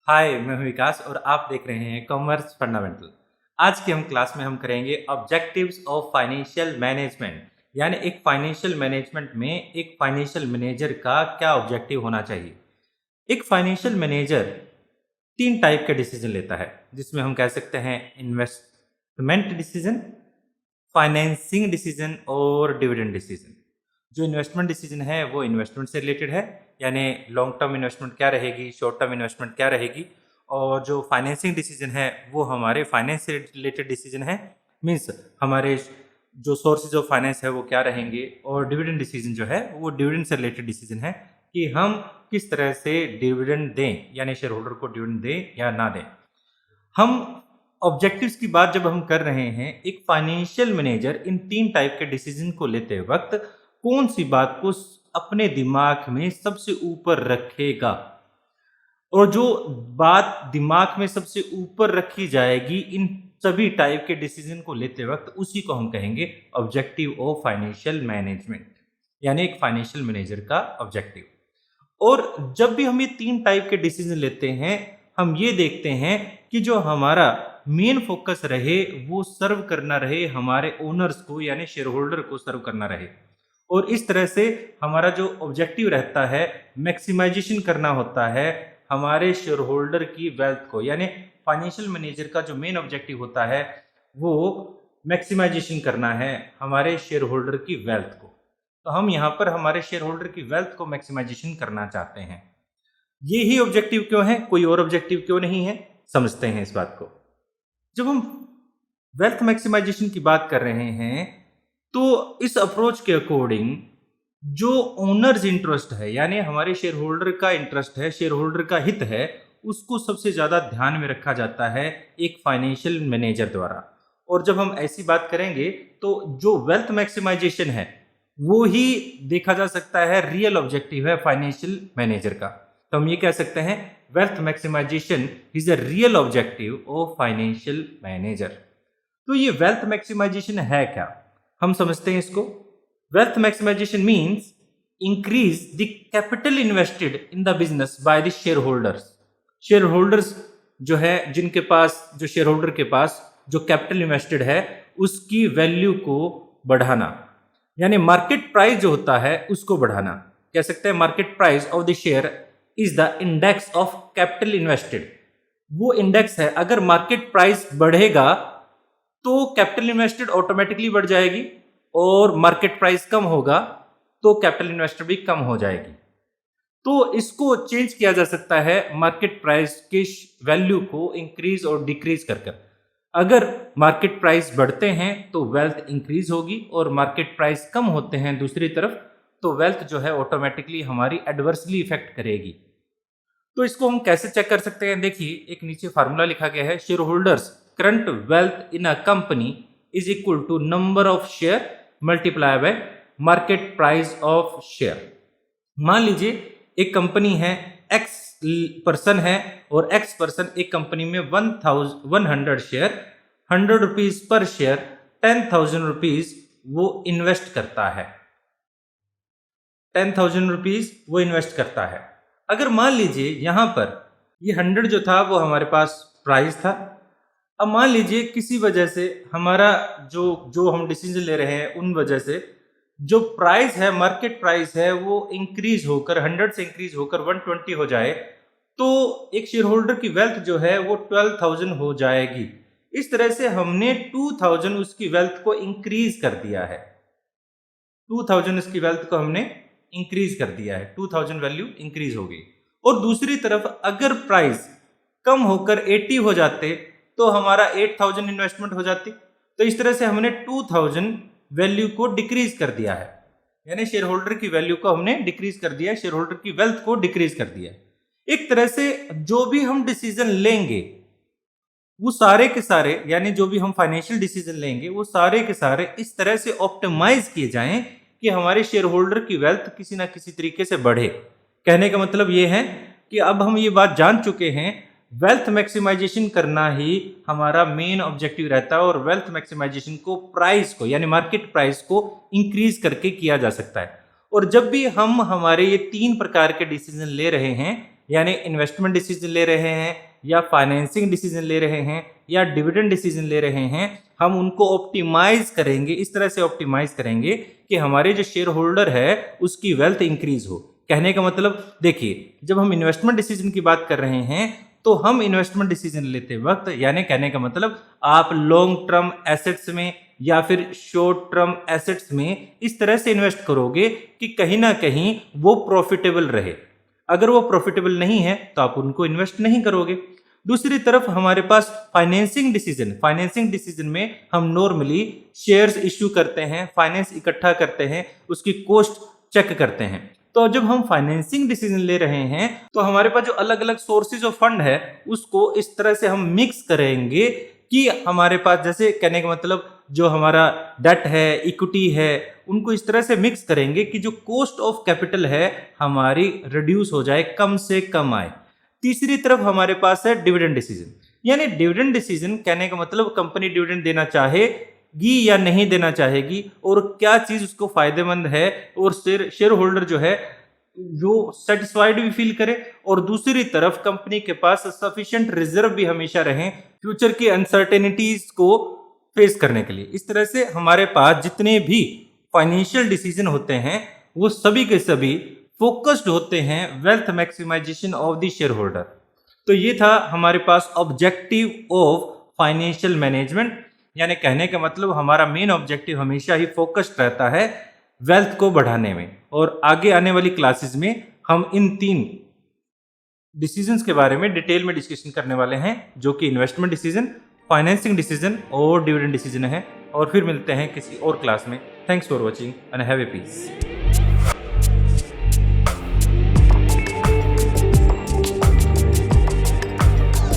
हाय, मैं हूं विकास और आप देख रहे हैं कॉमर्स फंडामेंटल। आज की हम क्लास में हम करेंगे ऑब्जेक्टिव्स ऑफ फाइनेंशियल मैनेजमेंट, यानी एक फाइनेंशियल मैनेजमेंट में एक फाइनेंशियल मैनेजर का क्या ऑब्जेक्टिव होना चाहिए। एक फाइनेंशियल मैनेजर तीन टाइप के डिसीजन लेता है, जिसमें हम कह सकते हैं इन्वेस्टमेंट डिसीजन, फाइनेंसिंग डिसीजन और डिविडेंड डिसीजन। जो इन्वेस्टमेंट डिसीजन है वो इन्वेस्टमेंट से रिलेटेड है, यानी लॉन्ग टर्म इन्वेस्टमेंट क्या रहेगी, शॉर्ट टर्म इन्वेस्टमेंट क्या रहेगी। और जो फाइनेंसिंग डिसीजन है वो हमारे फाइनेंस से रिलेटेड डिसीजन है, मीन्स हमारे जो सोर्सेज ऑफ फाइनेंस है वो क्या रहेंगे। और डिविडेंड डिसीजन जो है वो डिविडेंड से रिलेटेड डिसीजन है कि हम किस तरह से डिविडेंड दें, यानी शेयर होल्डर को डिविडेंड दें या ना दें। हम ऑब्जेक्टिव्स की बात जब हम कर रहे हैं, एक फाइनेंशियल मैनेजर इन तीन टाइप के डिसीजन को लेते वक्त कौन सी बात को अपने दिमाग में सबसे ऊपर रखेगा, और जो बात दिमाग में सबसे ऊपर रखी जाएगी इन सभी टाइप के डिसीजन को लेते वक्त, उसी को हम कहेंगे ऑब्जेक्टिव ऑफ फाइनेंशियल मैनेजमेंट, यानी एक फाइनेंशियल मैनेजर का ऑब्जेक्टिव। और जब भी हम ये तीन टाइप के डिसीजन लेते हैं, हम ये देखते हैं कि जो हमारा मेन फोकस रहे वो सर्व करना रहे हमारे ओनर्स को, यानी शेयर होल्डर को सर्व करना रहे। और इस तरह से हमारा जो ऑब्जेक्टिव रहता है, मैक्सिमाइजेशन करना होता है हमारे शेयर होल्डर की वेल्थ को, यानी फाइनेंशियल मैनेजर का जो मेन ऑब्जेक्टिव होता है वो मैक्सिमाइजेशन करना है हमारे शेयर होल्डर की वेल्थ को। तो हम यहाँ पर हमारे शेयर होल्डर की वेल्थ को मैक्सिमाइजेशन करना चाहते हैं। ये ही ऑब्जेक्टिव क्यों है, कोई और ऑब्जेक्टिव क्यों नहीं है, समझते हैं इस बात को। जब हम वेल्थ मैक्सिमाइजेशन की बात कर रहे हैं तो इस अप्रोच के अकॉर्डिंग जो ओनर्स इंटरेस्ट है, यानी हमारे शेयर होल्डर का इंटरेस्ट है, शेयर होल्डर का हित है, उसको सबसे ज्यादा ध्यान में रखा जाता है एक फाइनेंशियल मैनेजर द्वारा। और जब हम ऐसी बात करेंगे तो जो वेल्थ मैक्सिमाइजेशन है वो ही देखा जा सकता है रियल ऑब्जेक्टिव है फाइनेंशियल मैनेजर का। तो हम ये कह सकते हैं wealth maximization is a real objective of financial manager. तो ये वेल्थ मैक्सिमाइजेशन है क्या, हम समझते हैं इसको। Wealth maximization means increase the capital invested in the business by the share holders. Share holders जो है, जिनके पास, जो शेयर होल्डर के पास जो कैपिटल इन्वेस्टेड है उसकी वैल्यू को बढ़ाना, यानी मार्केट प्राइस जो होता है उसको बढ़ाना। कह सकते हैं market price of the share is the index of capital invested. वो इंडेक्स है, अगर मार्केट प्राइस बढ़ेगा तो कैपिटल इन्वेस्टेड ऑटोमेटिकली बढ़ जाएगी, और मार्केट प्राइस कम होगा तो कैपिटल इन्वेस्टेड भी कम हो जाएगी। तो इसको चेंज किया जा सकता है मार्केट प्राइस की वैल्यू को इंक्रीज और डिक्रीज कर कर। अगर मार्केट प्राइस बढ़ते हैं तो वेल्थ इंक्रीज होगी, और मार्केट प्राइस कम होते हैं दूसरी तरफ तो वेल्थ जो है ऑटोमेटिकली हमारी एडवर्सली इफेक्ट करेगी। तो इसको हम कैसे चेक कर सकते हैं, देखिए एक नीचे फार्मूला लिखा गया है, share holders current wealth in a company is equal to number of share multiply by market price of share. मान लीजिए एक कंपनी है, एक्स पर्सन है, और एक्स पर्सन एक कंपनी में 100 share, 100 rupees per share, 10,000 rupees वो इन्वेस्ट करता है। 10,000 रुपीज वो इन्वेस्ट करता है। अगर मान लीजिए यहां पर ये 100 जो था वो हमारे पास प्राइस था। अब मान लीजिए किसी वजह से हमारा जो हम डिसीजन ले रहे हैं उन वजह से जो प्राइस है, मार्केट प्राइस है, वो इंक्रीज होकर 100 से इंक्रीज होकर 120 हो जाए, तो एक शेयर होल्डर की वेल्थ जो है वो 12,000 हो जाएगी। इस तरह से हमने 2,000 उसकी वेल्थ को इंक्रीज कर दिया है। 2,000 इसकी वेल्थ को हमने इंक्रीज कर दिया है, 2,000 वैल्यू इंक्रीज हो गई। और दूसरी तरफ अगर प्राइस कम होकर 80 हो जाते तो हमारा 8,000 इन्वेस्टमेंट हो जाती। तो इस तरह से हमने 2,000 वैल्यू को डिक्रीज कर दिया है, यानी शेयर होल्डर की वैल्यू को हमने डिक्रीज कर दिया है, शेयर होल्डर की वेल्थ को डिक्रीज कर दिया है। एक तरह से जो भी हम डिसीजन लेंगे वो सारे के सारे, यानी जो भी हम फाइनेंशियल डिसीजन लेंगे वो सारे के सारे इस तरह से ऑप्टिमाइज किए जाएं कि हमारे शेयर होल्डर की वेल्थ किसी ना किसी तरीके से बढ़े। कहने का मतलब ये है कि अब हम ये बात जान चुके हैं, वेल्थ मैक्सिमाइजेशन करना ही हमारा मेन ऑब्जेक्टिव रहता है, और वेल्थ मैक्सिमाइजेशन को प्राइस को, यानी मार्केट प्राइस को इंक्रीज करके किया जा सकता है। और जब भी हम हमारे ये तीन प्रकार के डिसीजन ले रहे हैं यानी इन्वेस्टमेंट डिसीजन ले रहे हैं या फाइनेंसिंग डिसीजन ले रहे हैं या डिविडेंड डिसीजन ले रहे हैं, हम उनको ऑप्टिमाइज करेंगे, इस तरह से ऑप्टिमाइज करेंगे कि हमारे जो शेयर होल्डर है उसकी वेल्थ इंक्रीज हो। कहने का मतलब देखिए, जब हम इन्वेस्टमेंट डिसीजन की बात कर रहे हैं तो हम इन्वेस्टमेंट डिसीजन लेते वक्त, यानी कहने का मतलब आप लॉन्ग टर्म एसेट्स में या फिर शॉर्ट टर्म एसेट्स में इस तरह से इन्वेस्ट करोगे कि कहीं ना कहीं वो प्रॉफिटेबल रहे। अगर वो प्रॉफिटेबल नहीं है तो आप उनको इन्वेस्ट नहीं करोगे। दूसरी तरफ हमारे पास फाइनेंसिंग डिसीजन में हम नॉर्मली शेयर्स इश्यू करते हैं, फाइनेंस इकट्ठा करते हैं, उसकी कॉस्ट चेक करते हैं। तो जब हम फाइनेंसिंग डिसीजन ले रहे हैं तो हमारे पास जो अलग अलग सोर्सेज ऑफ फंड है उसको इस तरह से हम मिक्स करेंगे कि हमारे पास, जैसे कहने का मतलब जो हमारा डेट है, इक्विटी है, उनको इस तरह से मिक्स करेंगे कि जो कॉस्ट ऑफ कैपिटल है हमारी रिड्यूस हो जाए, कम से कम आए। तीसरी तरफ हमारे पास है डिविडेंड डिसीजन, यानी डिविडेंड डिसीजन कहने का मतलब कंपनी डिविडेंड देना चाहेगी या नहीं देना चाहेगी और क्या चीज उसको फायदेमंद है और शेयर होल्डर जो है जो सेटिस्फाइड भी फील करे, और दूसरी तरफ कंपनी के पास सफिशिएंट रिजर्व भी हमेशा रहे फ्यूचर की अनसर्टेनिटीज को फेस करने के लिए। इस तरह से हमारे पास जितने भी फाइनेंशियल डिसीजन होते हैं वो सभी के सभी फोकस्ड होते हैं wealth maximization of the share holder. तो ये था हमारे पास ऑब्जेक्टिव ऑफ फाइनेंशियल मैनेजमेंट, यानी कहने का मतलब हमारा मेन ऑब्जेक्टिव हमेशा ही फोकस्ड रहता है वेल्थ को बढ़ाने में। और आगे आने वाली क्लासेस में हम इन 3 डिसीजंस के बारे में डिटेल में डिस्कशन करने वाले हैं, जो कि इन्वेस्टमेंट डिसीजन, फाइनेंसिंग डिसीजन और डिविडेंड डिसीजन है। और फिर मिलते हैं किसी और क्लास में। Thanks for watching and have a piece.